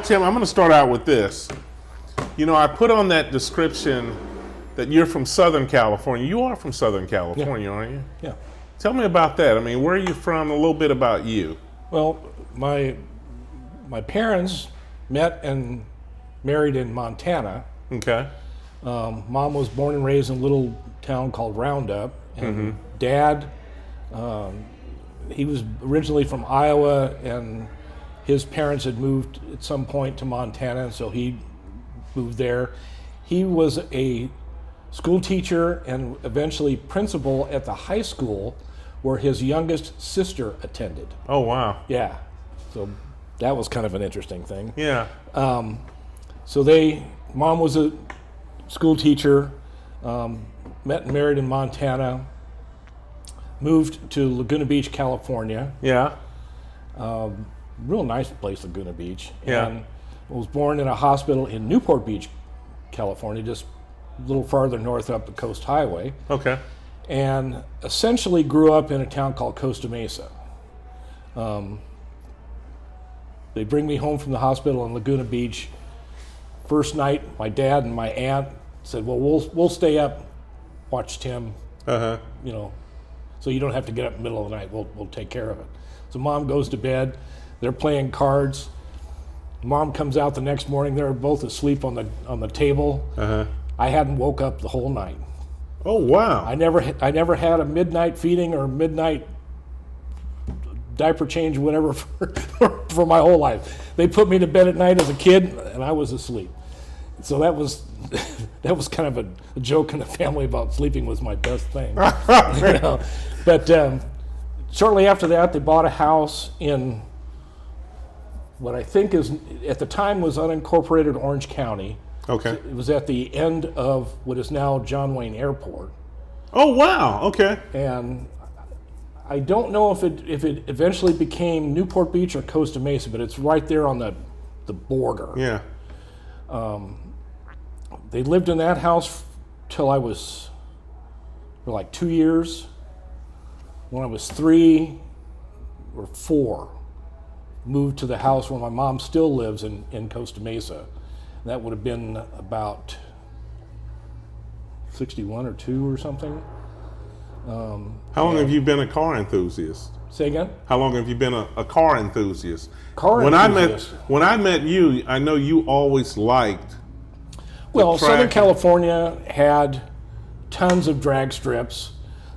Tim, I'm going to start out with this. You know, I put on that description that you're from Southern California. You are from Southern California, aren't you? Yeah. Tell me about that. I mean, where are you from? A little bit about you. Well, my parents met and married in Montana. Okay. Mom was born and raised in a little town called Roundup, and Dad, he was originally from Iowa, and his parents had moved at some point to Montana, so he moved there. He was a school teacher and eventually principal at the high school where his youngest sister attended. Oh, wow. Yeah, so that was kind of an interesting thing. Yeah. So Mom was a school teacher, met and married in Montana, moved to Laguna Beach, California. Yeah. Real nice place, Laguna Beach. Yeah. And was born in a hospital in Newport Beach, California, just a little farther north up the Coast Highway. Okay. And essentially grew up in a town called Costa Mesa. They bring me home from the hospital in Laguna Beach. First night, my dad and my aunt said, "Well, we'll stay up, watch Tim, Uh-huh. you know, so you don't have to get up in the middle of the night. We'll take care of it." So Mom goes to bed. They're playing cards. Mom comes out the next morning. They're both asleep on the table. Uh-huh. I hadn't woke up the whole night. Oh, wow. I never had a midnight feeding or midnight diaper change, whatever, for my whole life. They put me to bed at night as a kid, and I was asleep. So that was kind of a joke in the family about sleeping was my best thing. You know? But shortly after that, they bought a house in what I think is at the time was unincorporated Orange County. Okay. It was at the end of what is now John Wayne Airport. Oh, wow. Okay. And I don't know if it eventually became Newport Beach or Costa Mesa, but it's right there on the border. Yeah. They lived in that house till I was for like 2 years. When I was 3 or 4, moved to the house where my mom still lives in Costa Mesa. That would have been about 61 or 2 or something. How long have you been a car enthusiast? Say again? How long have you been a car enthusiast? Car enthusiast. When I met you, I know you always liked. Well, track. Southern California had tons of drag strips.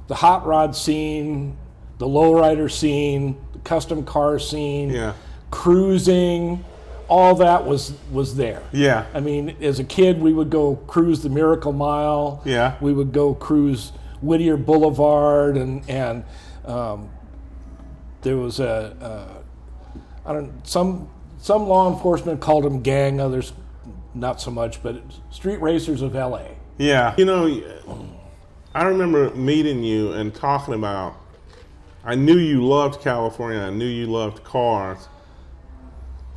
The hot rod scene, the lowrider scene, the custom car scene, Yeah. cruising, all that was there. Yeah. I mean, as a kid, we would go cruise the Miracle Mile. Yeah. We would go cruise Whittier Boulevard, and there was some law enforcement called them gang, others not so much, but street racers of LA. Yeah. You know, I remember meeting you and talking about, I knew you loved California, I knew you loved cars.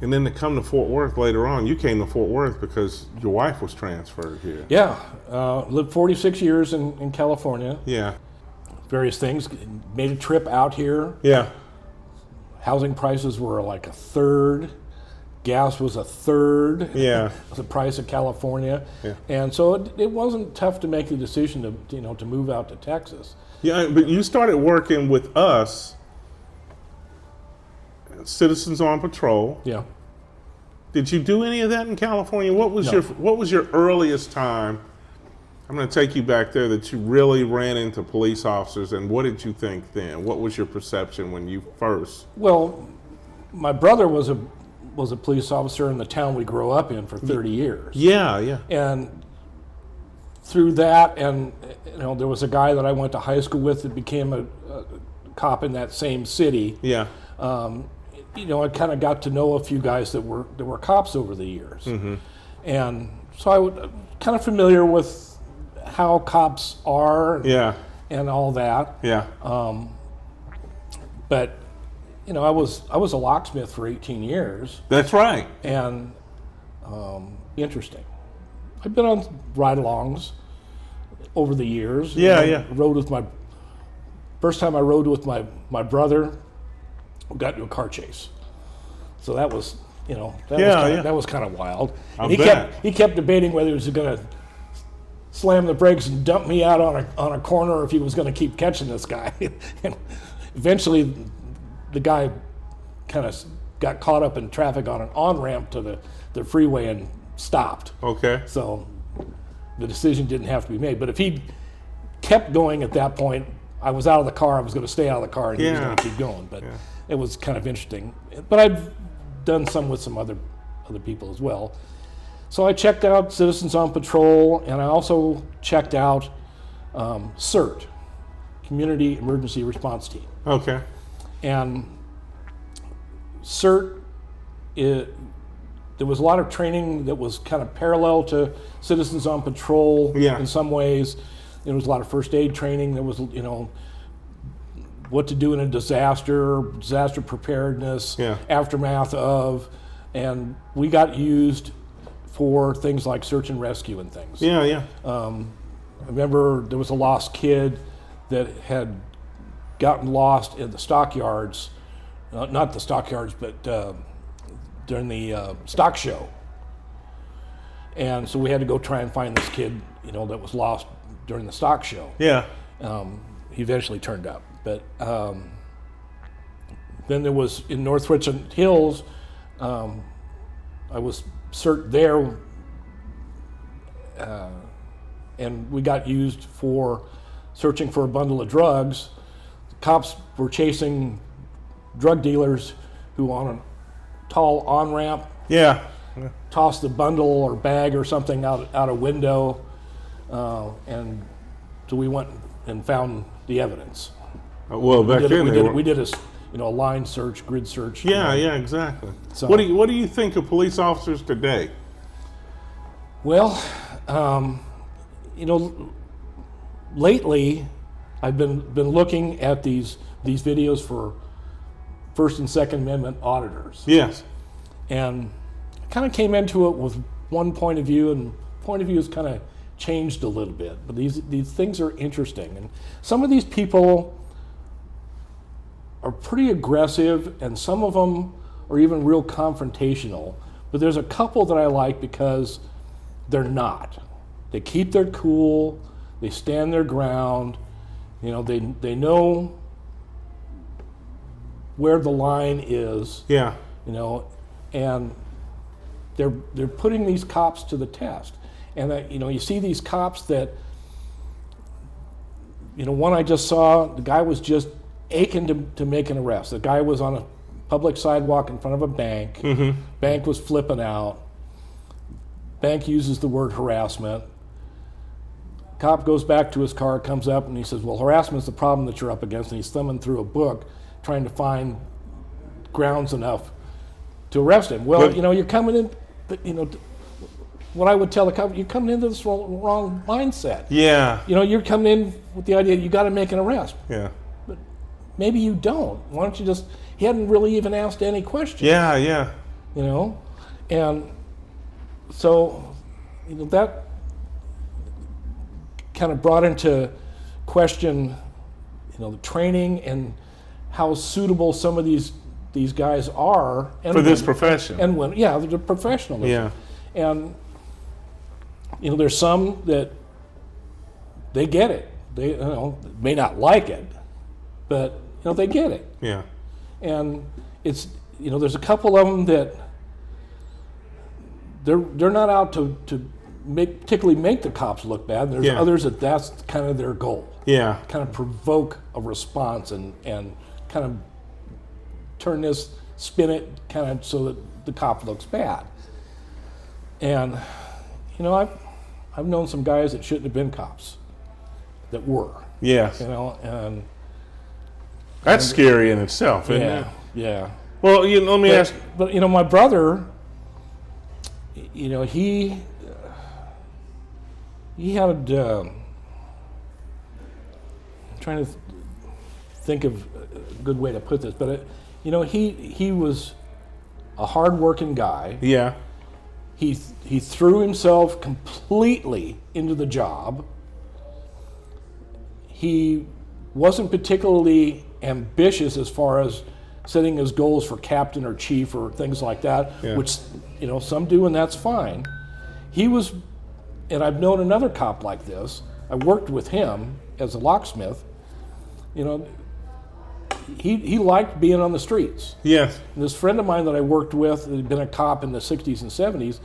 And then to come to Fort Worth later on, you came to Fort Worth because your wife was transferred here. Yeah, lived 46 years in California. Yeah. Various things, made a trip out here. Yeah. Housing prices were like a third. Gas was a third. Yeah. The price of California. Yeah. And so it wasn't tough to make the decision to move out to Texas. Yeah, but you started working with us, Citizens on Patrol. Yeah. Did you do any of that in California? What was No. what was your earliest time? I'm going to take you back there that you really ran into police officers, and what did you think then? What was your perception when you first? Well, my brother was a police officer in the town we grew up in for 30 years. Yeah, yeah. And through that, and there was a guy that I went to high school with that became a cop in that same city. Yeah. I kind of got to know a few guys that were cops over the years. Mm-hmm. And so I was kind of familiar with how cops are Yeah. and all that. Yeah. But I was a locksmith for 18 years, That's right. and interesting. I've been on ride-alongs over the years. Yeah, I yeah. rode with first time I rode with my brother, we got into a car chase. So that was you know, Yeah, that was kind of wild. I And bet. he kept debating whether he was going to slam the brakes and dump me out on a corner, or if he was going to keep catching this guy. And eventually, the guy kind of got caught up in traffic on an on-ramp to the freeway and stopped. Okay. So the decision didn't have to be made. But if he kept going at that point, I was out of the car. I was going to stay out of the car, and he was going to keep going. But it was kind of interesting. But I've done some with some other people as well. So I checked out Citizens on Patrol, and I also checked out CERT, Community Emergency Response Team. Okay. And CERT, there was a lot of training that was kind of parallel to Citizens on Patrol in some ways. There was a lot of first aid training. There was, what to do in a disaster preparedness, aftermath of, and we got used for things like search and rescue and things. Yeah. I remember there was a lost kid that had gotten lost in the stockyards, not the stockyards, but during the stock show. And so we had to go try and find this kid, that was lost during the stock show. Yeah. He eventually turned up. But then there was in North Richland Hills, I was CERT there, and we got used for searching for a bundle of drugs. The cops were chasing drug dealers who on a tall on-ramp tossed the bundle or bag or something out a window, and so we went and found the evidence. Well, back then we did a line search, grid search. Yeah, exactly. So, what do you think of police officers today? Well, lately I've been looking at these videos for First and Second Amendment auditors. Yes. And I kind of came into it with one point of view, and point of view has kind of changed a little bit. But these things are interesting, and some of these people are pretty aggressive, and some of them are even real confrontational. But there's a couple that I like because they're not. They keep their cool. They stand their ground. They know where the line is. Yeah. And they're putting these cops to the test. And you see these cops that, one I just saw, the guy was just aching to make an arrest. The guy was on a public sidewalk in front of a bank. Mm-hmm. Bank was flipping out. Bank uses the word harassment. Cop goes back to his car, comes up, and he says, well, harassment's the problem that you're up against. And he's thumbing through a book trying to find grounds enough to arrest him. Well, you're coming in, but, what I would tell the cop, you're coming into this wrong mindset. Yeah. You're coming in with the idea you got to make an arrest. Yeah. But maybe you don't. Why don't you just, he hadn't really even asked any questions. Yeah. And so, that kind of brought into question, the training and how suitable some of these guys are. And for this profession. And when, the professionalism. Yeah. And, there's some that they get it. They may not like it, but, they get it. Yeah. And it's, there's a couple of them that they're not out to particularly make the cops look bad. There's others that's kind of their goal. Yeah. Kind of provoke a response and kind of spin it kind of so that the cop looks bad. And, I've known some guys that shouldn't have been cops that were. Yes. And that's scary in itself, isn't it? Yeah. Well, let me ask. But my brother, he had I'm trying to think of a good way to put this, but he was a hard-working guy. Yeah. He threw himself completely into the job. He wasn't particularly ambitious as far as setting his goals for captain or chief or things like that, Yeah. which, some do, and that's fine. He was, and I've known another cop like this. I worked with him as a locksmith. He liked being on the streets. Yes. And this friend of mine that I worked with, had been a cop in the 60s and 70s,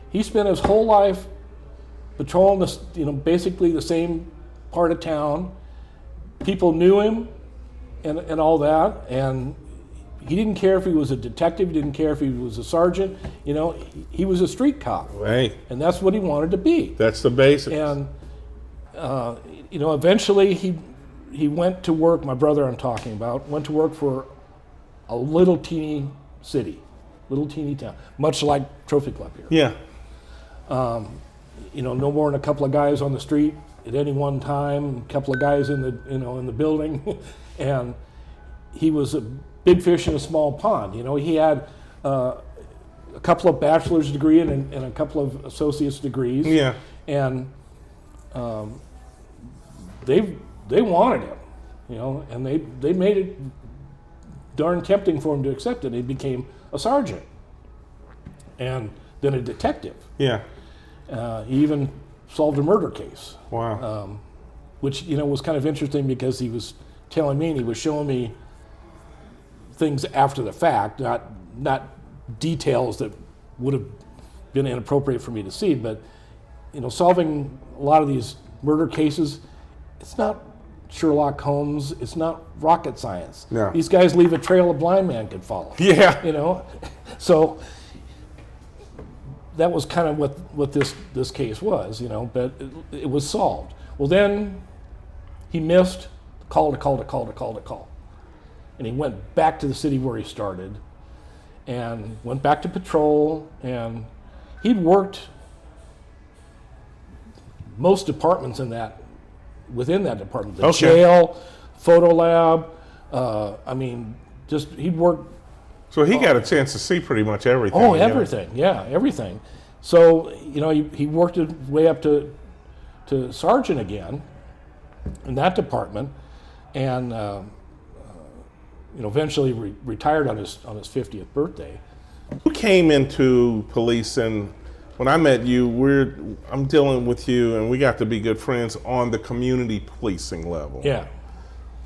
he spent his whole life patrolling basically the same part of town. People knew him and all that, and he didn't care if he was a detective, he didn't care if he was a sergeant, he was a street cop. Hey, And that's what he wanted to be. that's the basics. And, eventually he went to work, my brother I'm talking about, went to work for a little teeny city, little teeny town, much like Trophy Club here. Yeah. No more than a couple of guys on the street at any one time, a couple of guys in the building, and he was a big fish in a small pond. He had a couple of bachelor's degree and a couple of associate's degrees. Yeah. And they wanted him, and they made it darn tempting for him to accept it. He became a sergeant, and then a detective. Yeah. He even solved a murder case. Wow. Which was kind of interesting because he was telling me and he was showing me things after the fact, not details that would have been inappropriate for me to see, but solving a lot of these murder cases, it's not Sherlock Holmes, it's not rocket science. No. These guys leave a trail a blind man could follow. Yeah. So that was kind of what this case was, but it was solved. Well, then he missed call. And he went back to the city where he started and went back to patrol, and he'd worked most departments within that department. The jail, photo lab, he'd worked. So he got a chance to see pretty much everything. Oh, everything, yeah, everything. So, he worked his way up to sergeant again in that department, and eventually retired on his 50th birthday. Who came into policing? When I met you, I'm dealing with you, and we got to be good friends on the community policing level. Yeah.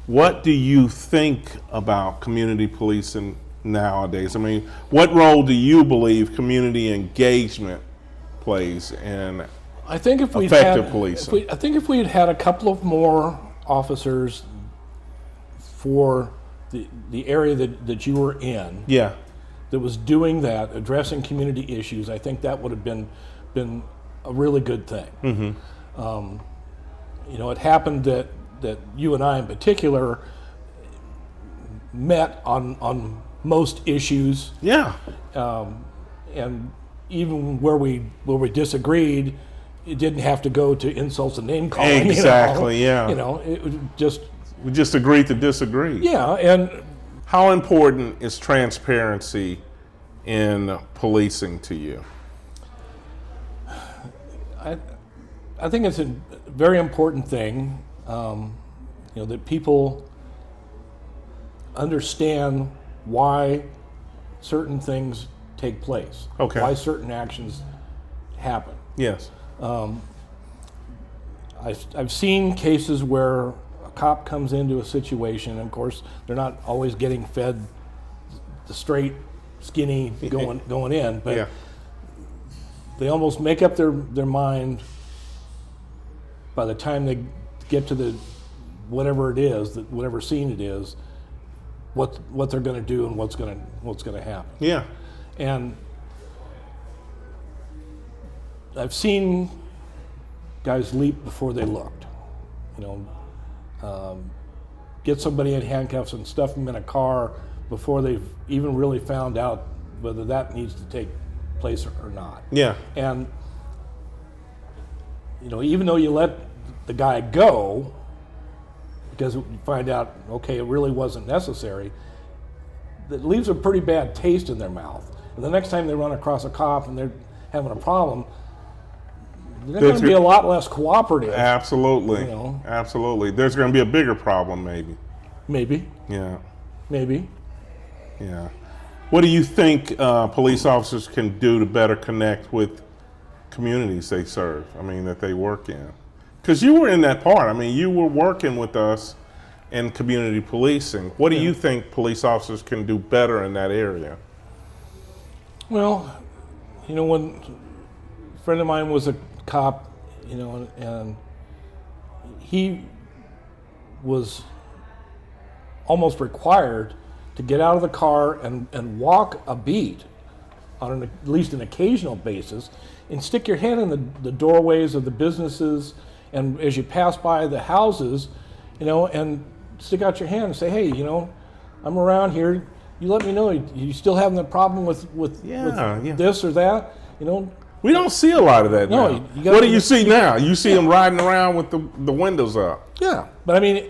What do you think about community policing nowadays? I mean, what role do you believe community engagement plays in I think if effective policing? I think if we had had a couple of more officers for the area that you were in, Yeah. that was doing that, addressing community issues, I think that would have been a really good thing. Mm-hmm. It happened that you and I in particular met on most issues. Yeah. And even where we disagreed, it didn't have to go to insults and name calling. Exactly. Yeah. It was just. We just agreed to disagree. Yeah, and how important is transparency in policing to you? I think it's a very important thing, that people understand why certain things take place. Okay. Why certain actions happen. Yes. I've seen cases where a cop comes into a situation, and of course they're not always getting fed the straight, skinny going in, but Yeah. they almost make up their mind by the time they get to the whatever it is, whatever scene it is, what they're going to do and what's going to happen. Yeah. And I've seen guys leap before they looked. Get somebody in handcuffs and stuff them in a car before they've even really found out whether that needs to take place or not. Yeah. And even though you let the guy go because you find out, okay, it really wasn't necessary, that leaves a pretty bad taste in their mouth. And the next time they run across a cop and they're having a problem, they're going to be a lot less cooperative. Absolutely. You know. Absolutely. There's going to be a bigger problem, maybe. Maybe. Yeah. Maybe. Yeah. What do you think police officers can do to better connect with communities they serve? I mean, that they work in? Because you were in that part. I mean, you were working with us in community policing. What do you think police officers can do better in that area? Well, when a friend of mine was a cop, and he was almost required to get out of the car and walk a beat on at least an occasional basis and stick your head in the doorways of the businesses and as you pass by the houses, and stick out your hand and say, hey, I'm around here. You let me know. You still having a problem with this or that? We don't see a lot of that now. What do you see now? You see them riding around with the windows up. Yeah, but I mean,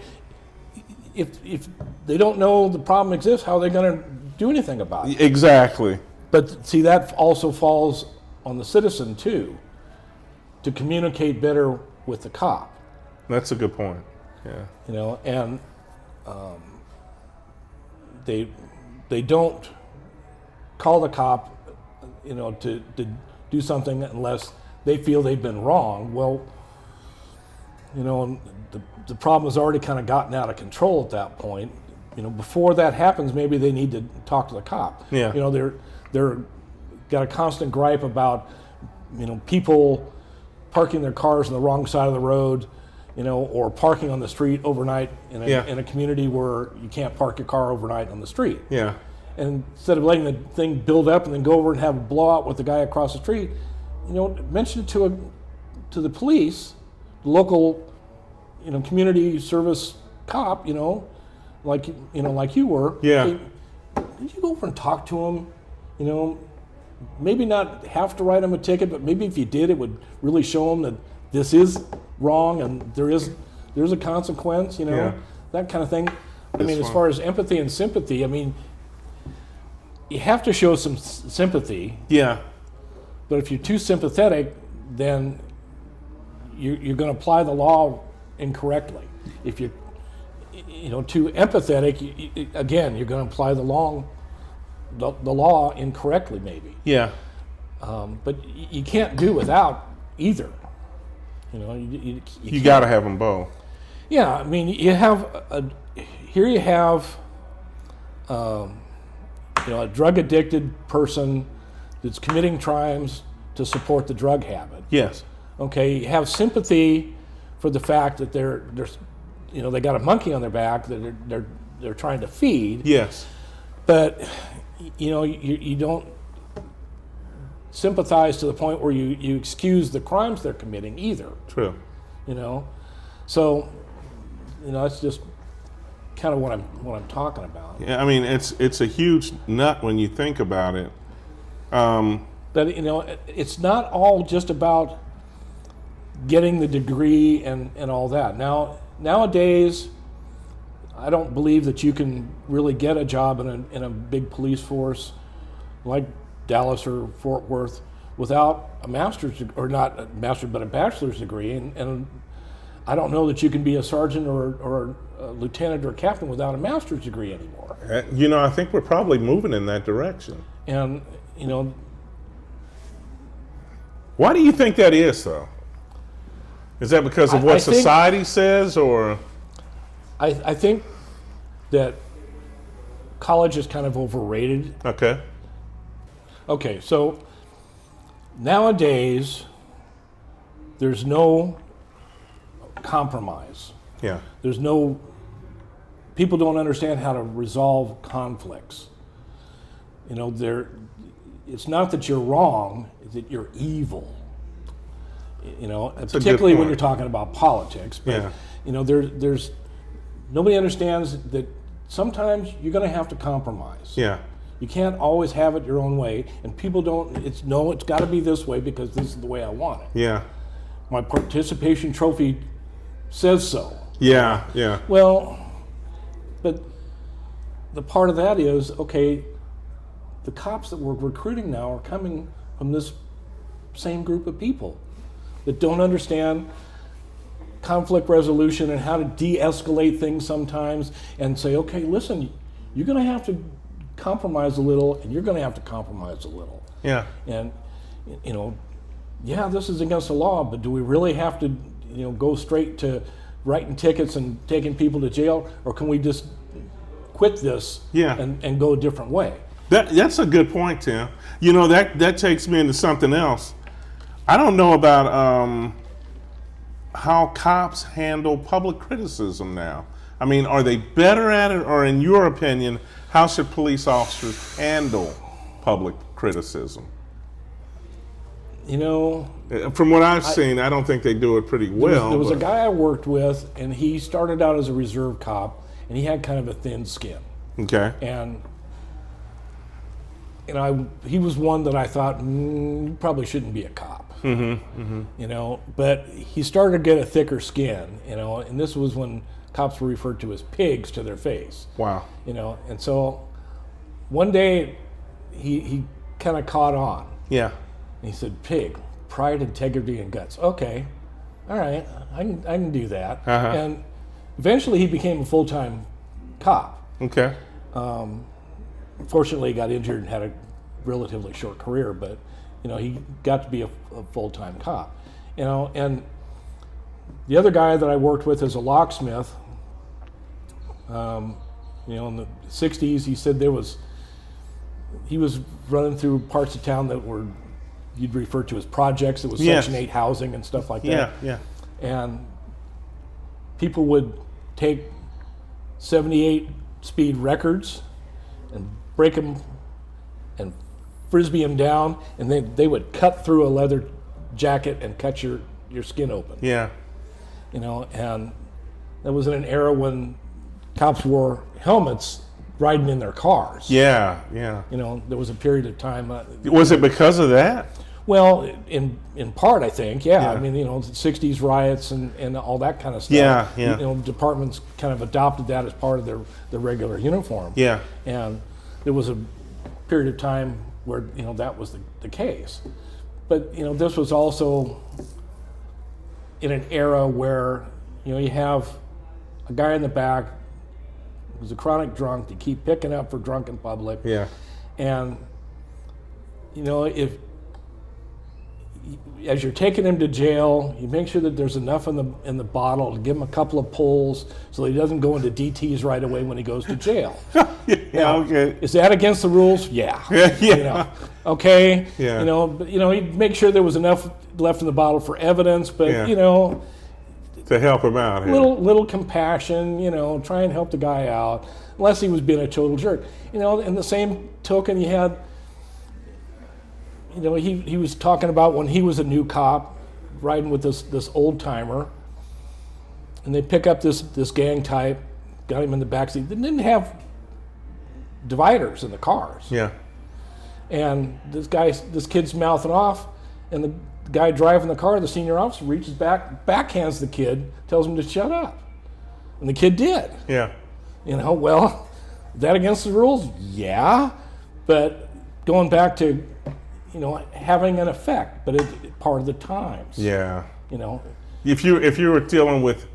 if they don't know the problem exists, how are they going to do anything about it? Exactly. But see, that also falls on the citizen too, to communicate better with the cop. That's a good point. Yeah. And they don't call the cop, to do something unless they feel they've been wrong. Well, the problem has already kind of gotten out of control at that point. Before that happens, maybe they need to talk to the cop. Yeah. They're got a constant gripe about, people parking their cars on the wrong side of the road, or parking on the street overnight in a community where you can't park your car overnight on the street. Yeah. And instead of letting the thing build up and then go over and have a blowout with the guy across the street, mention it to the police, the local, community service cop, like you were. Yeah. Hey, did you go over and talk to him? Maybe not have to write him a ticket, but maybe if you did, it would really show him that this is wrong and there's a consequence. That kind of thing. As far as empathy and sympathy, you have to show some sympathy. Yeah. But if you're too sympathetic, then you're going to apply the law incorrectly. If you're, too empathetic, again, you're going to apply the law incorrectly, maybe. Yeah. But you can't do without either. You got to have them both. Yeah, you have you have a drug addicted person that's committing crimes to support the drug habit. Yes. Okay, you have sympathy for the fact that they're they got a monkey on their back that they're trying to feed. Yes. But you don't sympathize to the point where you excuse the crimes they're committing either. True. So that's just kind of what I'm talking about. Yeah, it's a huge nut when you think about it. But it's not all just about getting the degree and all that. Nowadays, I don't believe that you can really get a job in a big police force like Dallas or Fort Worth without a master's, or not a master's, but a bachelor's degree. And I don't know that you can be a sergeant or a lieutenant or a captain without a master's degree anymore. I think we're probably moving in that direction. And, why do you think that is, though? Is that because of what society says, or? I think that college is kind of overrated. Okay, so nowadays there's no compromise. Yeah. People don't understand how to resolve conflicts. It's not that you're wrong, it's that you're evil. Particularly when you're talking about politics. But, there's nobody understands that sometimes you're going to have to compromise. Yeah. You can't always have it your own way, and people don't. It's got to be this way because this is the way I want it. Yeah. My participation trophy says so. Yeah. Yeah. Well, but the part of that is, okay, the cops that we're recruiting now are coming from this same group of people that don't understand conflict resolution and how to de-escalate things sometimes, and say, okay, listen, you're going to have to compromise a little, and you're going to have to compromise a little. Yeah. And, you know, yeah, this is against the law, but do we really have to, you know, go straight to writing tickets and taking people to jail, or can we just quit this and go a different way? That's a good point, Tim. You know, that takes me into something else. I don't know about how cops handle public criticism now. I mean, are they better at it, or in your opinion, how should police officers handle public criticism? You know, from what I've seen, I don't think they do it pretty well. There was a guy I worked with, and he started out as a reserve cop, and he had kind of a thin skin. Okay. And you know, he was one that I thought, you probably shouldn't be a cop. You know, but he started to get a thicker skin, you know, and this was when cops were referred to as pigs to their face. Wow. You know, and so one day he kind of caught on. Yeah. And he said, pig, pride, integrity, and guts. Okay, all right, I can do that. And eventually he became a full-time cop. Okay. Fortunately, he got injured and had a relatively short career, but you know, he got to be a full-time cop. You know, and the other guy that I worked with as a locksmith, you know, in the 60s, he said he was running through parts of town that were, you'd refer to as projects. It was Section 8 housing and stuff like that. Yeah. And people would take 78 speed records and break them and frisbee them down, and they would cut through a leather jacket and cut your skin open. Yeah. You know, and that was in an era when cops wore helmets riding in their cars. Yeah. You know, there was a period of time. Was it because of that? Well, in part, I think, yeah. I mean, you know, the 60s riots and all that kind of stuff. Yeah. You know, departments kind of adopted that as part of their regular uniform. Yeah. And there was a period of time where, you know, that was the case. But, you know, this was also in an era where, you know, you have a guy in the back who's a chronic drunk to keep picking up for drunk in public. Yeah. And, you know, as you're taking him to jail, you make sure that there's enough in the bottle to give him a couple of pulls so he doesn't go into DTs right away when he goes to jail. Okay. Is that against the rules? Yeah. Yeah. You know, okay. Yeah. You know, but, you know, he'd make sure there was enough left in the bottle for evidence, but you know, to help him out. Little compassion. You know, try and help the guy out, unless he was being a total jerk. You know, in the same token, you had. You know, he was talking about when he was a new cop, riding with this old timer, and they pick up this gang type, got him in the backseat. They didn't have dividers in the cars. Yeah. And this kid's mouthing off, and the guy driving the car, the senior officer, reaches back, backhands the kid, tells him to shut up, and the kid did. Yeah. You know, well, is that against the rules? Yeah, but going back to, you know, having an effect, but it's part of the times. Yeah. You know, if you were dealing with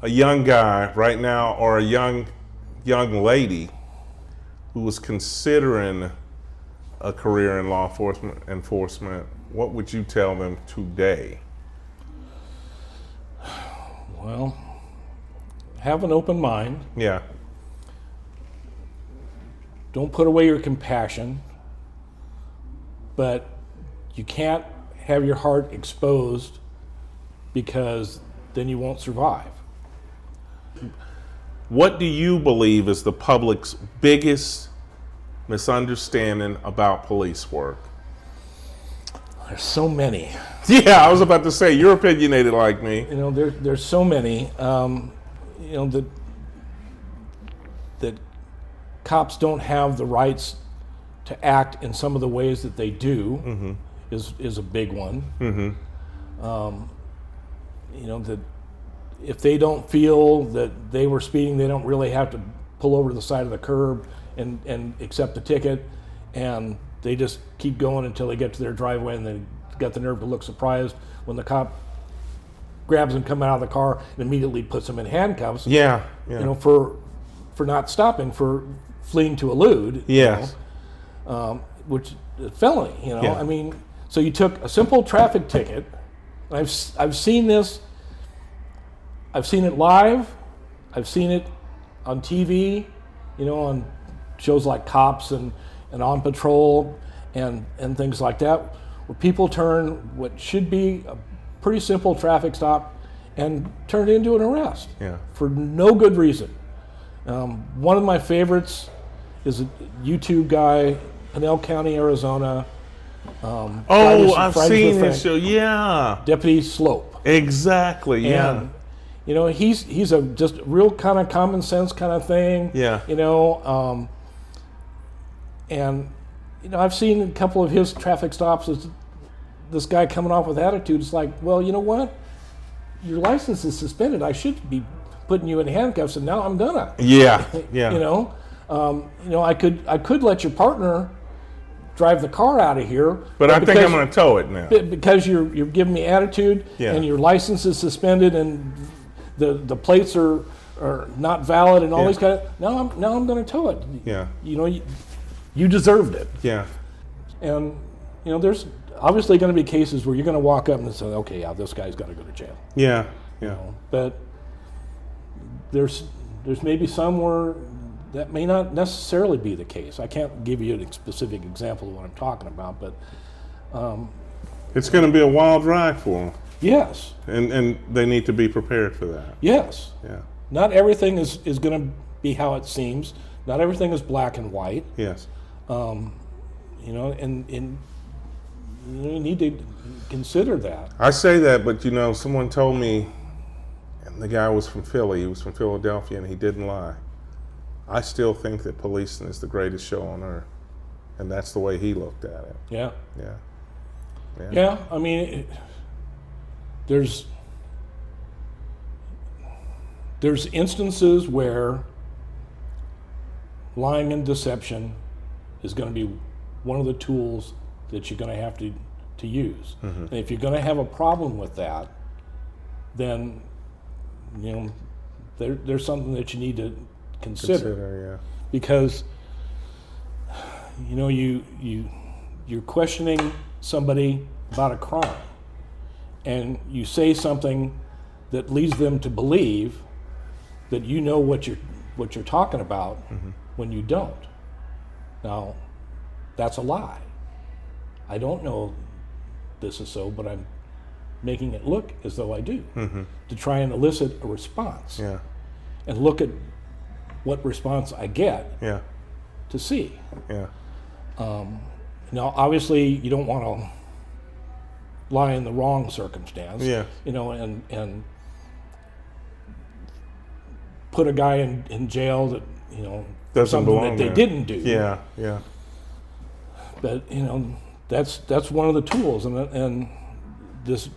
a young guy right now, or a young lady who was considering a career in law enforcement, what would you tell them today? Well, have an open mind. Yeah. Don't put away your compassion. But you can't have your heart exposed, because then you won't survive. What do you believe is the public's biggest misunderstanding about police work? There's so many. Yeah, I was about to say, you're opinionated like me. You know, there's so many. You know, that cops don't have the rights to act in some of the ways that they do. is a big one. You know, that if they don't feel that they were speeding, they don't really have to pull over to the side of the curb and accept the ticket, and they just keep going until they get to their driveway, and they got the nerve to look surprised when the cop grabs them coming out of the car and immediately puts them in handcuffs. Yeah. You know, for not stopping for fleeing to elude. Yes. Which is felony. Yeah. I mean, so you took a simple traffic ticket. I've seen this. I've seen it live. I've seen it on TV. On shows like Cops and On Patrol and things like that, where people turn what should be a pretty simple traffic stop and turn it into an arrest for no good reason. One of my favorites is a YouTube guy, Pinell County, Arizona. I've seen this show. Yeah. Deputy Slope. Exactly. Yeah. And, he's a just real kind of common sense kind of thing. Yeah. And I've seen a couple of his traffic stops. This guy coming off with attitude. It's like, well, you know what? Your license is suspended. I should be putting you in handcuffs, and now I'm gonna. Yeah. Yeah. I could let your partner drive the car out of here. But I think I'm going to tow it now. Because you're giving me attitude, and your license is suspended, and the plates are not valid, and all these kind of. Now I'm going to tow it. Yeah. You deserved it. Yeah. And there's obviously going to be cases where you're going to walk up and say, okay, yeah, this guy's got to go to jail. Yeah. Yeah. But there's maybe some where that may not necessarily be the case. I can't give you a specific example of what I'm talking about, but it's going to be a wild ride for them. Yes. And they need to be prepared for that. Yes. Yeah. Not everything is going to be how it seems. Not everything is black and white. Yes. And you need to consider that. I say that, but someone told me, and the guy was from Philly. He was from Philadelphia, and he didn't lie. I still think that policing is the greatest show on earth, and that's the way he looked at it. Yeah. Yeah. Yeah. Yeah. I mean, there's instances where lying and deception is going to be one of the tools that you're going to have to use. Mm-hmm. And if you're going to have a problem with that, then there's something that you need to consider. Yeah. Because you're questioning somebody about a crime, and you say something that leads them to believe that you know what you're talking about when you don't. Now, that's a lie. I don't know this is so, but I'm making it look as though I do, to try and elicit a response. Yeah. And look at what response I get. Yeah. To see. Yeah. Now, obviously, you don't want to lie in the wrong circumstance. Yeah. And put a guy in jail that doesn't something belong that they there. didn't do. Yeah. Yeah. But that's one of the tools, and this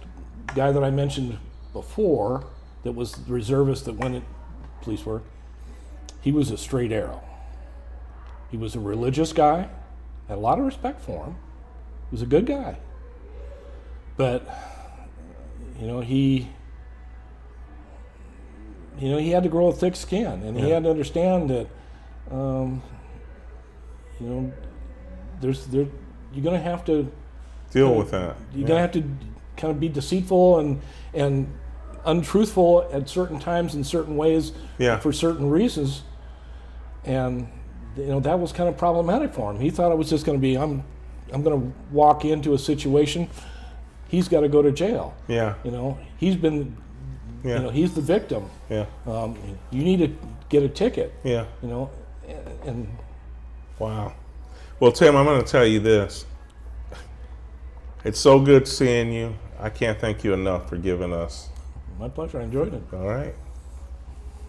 guy that I mentioned before, that was the reservist that went at police work, he was a straight arrow. He was a religious guy. Had a lot of respect for him. He was a good guy. But he had to grow a thick skin, and he had to understand that you're going to have to deal with that. You're going to have to kind of be deceitful and untruthful at certain times in certain ways for certain reasons. And that was kind of problematic for him. He thought it was just going to be, I'm going to walk into a situation, he's got to go to jail. Yeah. He's been, he's the victim. Yeah. You need to get a ticket. Yeah. And wow. Well, Tim, I'm going to tell you this. It's so good seeing you. I can't thank you enough for giving us. My pleasure. I enjoyed it. All right.